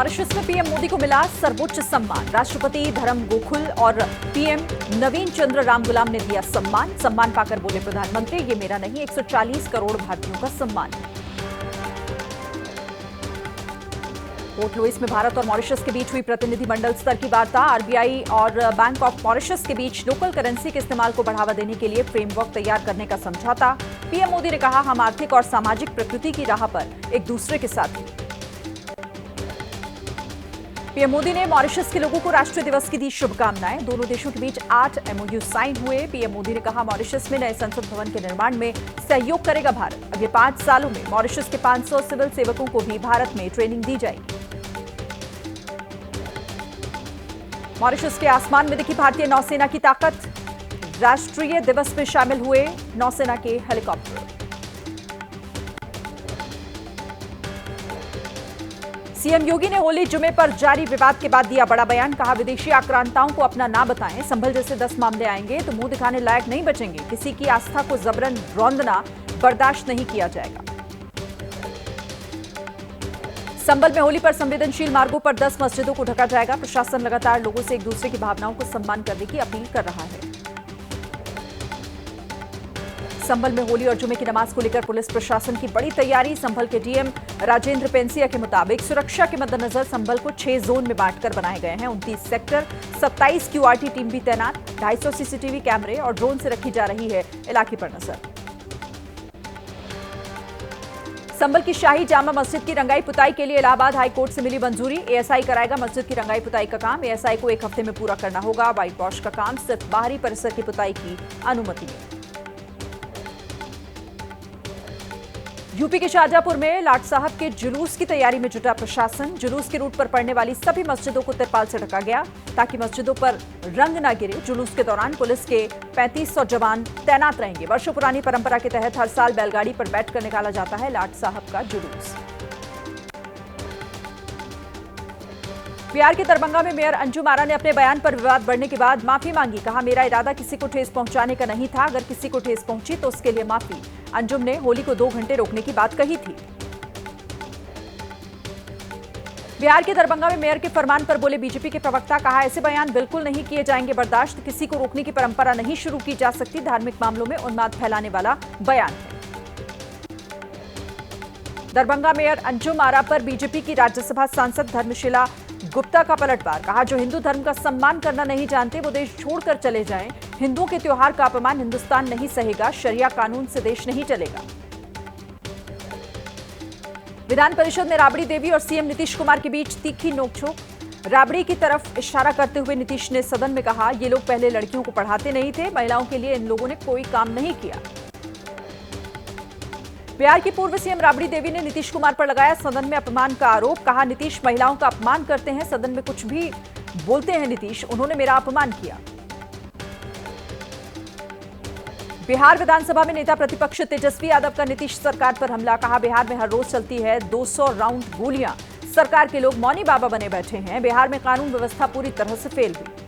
Mauritius में PM Modi को मिला सर्वोच्च सम्मान। राष्ट्रपति धर्म गोकुल और पीएम नवीन चंद्र रामगुलाम ने दिया सम्मान। सम्मान पाकर बोले प्रधानमंत्री, ये मेरा नहीं 140 करोड़ भारतीयों का सम्मान है। पोर्ट लुइस में भारत और मॉरिशस के बीच हुई प्रतिनिधिमंडल स्तर की वार्ता। आरबीआई और बैंक ऑफ मॉरिशस के बीच लोकल करेंसी के इस्तेमाल को बढ़ावा देने के लिए फ्रेमवर्क तैयार करने का समझौता। पीएम मोदी ने कहा, हम आर्थिक और सामाजिक प्रकृति की राह पर एक दूसरे के साथ हैं। पीएम मोदी ने मॉरिशस के लोगों को राष्ट्रीय दिवस की दी शुभकामनाएं। दोनों देशों के बीच 8 एमओयू साइन हुए। पीएम मोदी ने कहा, मॉरिशस में नए संसद भवन के निर्माण में सहयोग करेगा भारत। अगले 5 सालों में मॉरिशस के 500 सिविल सेवकों को भी भारत में ट्रेनिंग दी जाएगी। मॉरिशस के आसमान में दिखी भारतीय नौसेना की ताकत। राष्ट्रीय दिवस में शामिल हुए नौसेना के हेलीकॉप्टर। सीएम योगी ने होली जुमे पर जारी विवाद के बाद दिया बड़ा बयान। कहा, विदेशी आक्रांताओं को अपना ना बताएं। संभल जैसे 10 मामले आएंगे तो मुंह दिखाने लायक नहीं बचेंगे। किसी की आस्था को जबरन रौंदना बर्दाश्त नहीं किया जाएगा। संभल में होली पर संवेदनशील मार्गों पर 10 मस्जिदों को ढका जाएगा। प्रशासन लगातार लोगों से एक दूसरे की भावनाओं को सम्मान करने की अपील कर रहा है। संभल में होली और जुमे की नमाज को लेकर पुलिस प्रशासन की बड़ी तैयारी। संभल के डीएम राजेंद्र पेंसिया के मुताबिक सुरक्षा के मद्देनजर संभल को 6 जोन में बांटकर बनाए गए हैं। 29 सेक्टर, 27 क्यूआरटी टीम भी तैनात। 250 सीसीटीवी कैमरे और ड्रोन से रखी जा रही है इलाके पर नजर। संभल की शाही जामा मस्जिद की रंगाई पुताई के लिए इलाहाबाद हाईकोर्ट से मिली मंजूरी। एएसआई कराएगा मस्जिद की रंगाई पुताई का काम। एएसआई को 1 हफ्ते में पूरा करना होगा। व्हाइट वॉश का काम सिर्फ बाहरी परिसर की पुताई की अनुमति है। यूपी के शाहजहांपुर में लाट साहब के जुलूस की तैयारी में जुटा प्रशासन। जुलूस के रूट पर पड़ने वाली सभी मस्जिदों को तिरपाल से ढका गया ताकि मस्जिदों पर रंग न गिरे। जुलूस के दौरान पुलिस के 3500 जवान तैनात रहेंगे। वर्षों पुरानी परंपरा के तहत हर साल बैलगाड़ी पर बैठकर निकाला जाता है लाट साहब का जुलूस। बिहार के दरभंगा में मेयर अंजुम आरा ने अपने बयान पर विवाद बढ़ने के बाद माफी मांगी। कहा, मेरा इरादा किसी को ठेस पहुंचाने का नहीं था। अगर किसी को ठेस पहुंची तो उसके लिए माफी। अंजुम ने होली को 2 घंटे रोकने की बात कही थी। बिहार के दरभंगा में मेयर के फरमान पर बोले बीजेपी के प्रवक्ता। कहा, ऐसे बयान बिल्कुल नहीं किए जाएंगे बर्दाश्त। किसी को रोकने की परंपरा नहीं शुरू की जा सकती। धार्मिक मामलों में उन्माद फैलाने वाला बयान है। दरभंगा मेयर अंजुम आरा पर बीजेपी की राज्यसभा सांसद धर्मशिला गुप्ता का पलटवार। कहा, जो हिंदू धर्म का सम्मान करना नहीं जानते वो देश छोड़कर चले जाएं। हिंदुओं के त्योहार का अपमान हिंदुस्तान नहीं सहेगा। शरिया कानून से देश नहीं चलेगा। विधान परिषद में राबड़ी देवी और सीएम नीतीश कुमार के बीच तीखी नोकझोंक। राबड़ी की तरफ इशारा करते हुए नीतीश ने सदन में कहा, ये लोग पहले लड़कियों को पढ़ाते नहीं थे। महिलाओं के लिए इन लोगों ने कोई काम नहीं किया। बिहार की पूर्व सीएम राबड़ी देवी ने नीतीश कुमार पर लगाया सदन में अपमान का आरोप। कहा, नीतीश महिलाओं का अपमान करते हैं। सदन में कुछ भी बोलते हैं नीतीश, उन्होंने मेरा अपमान किया। बिहार विधानसभा में नेता प्रतिपक्ष तेजस्वी यादव का नीतीश सरकार पर हमला। कहा, बिहार में हर रोज चलती है 200 राउंड गोलियां। सरकार के लोग मौनी बाबा बने बैठे हैं। बिहार में कानून व्यवस्था पूरी तरह से फेल हुई।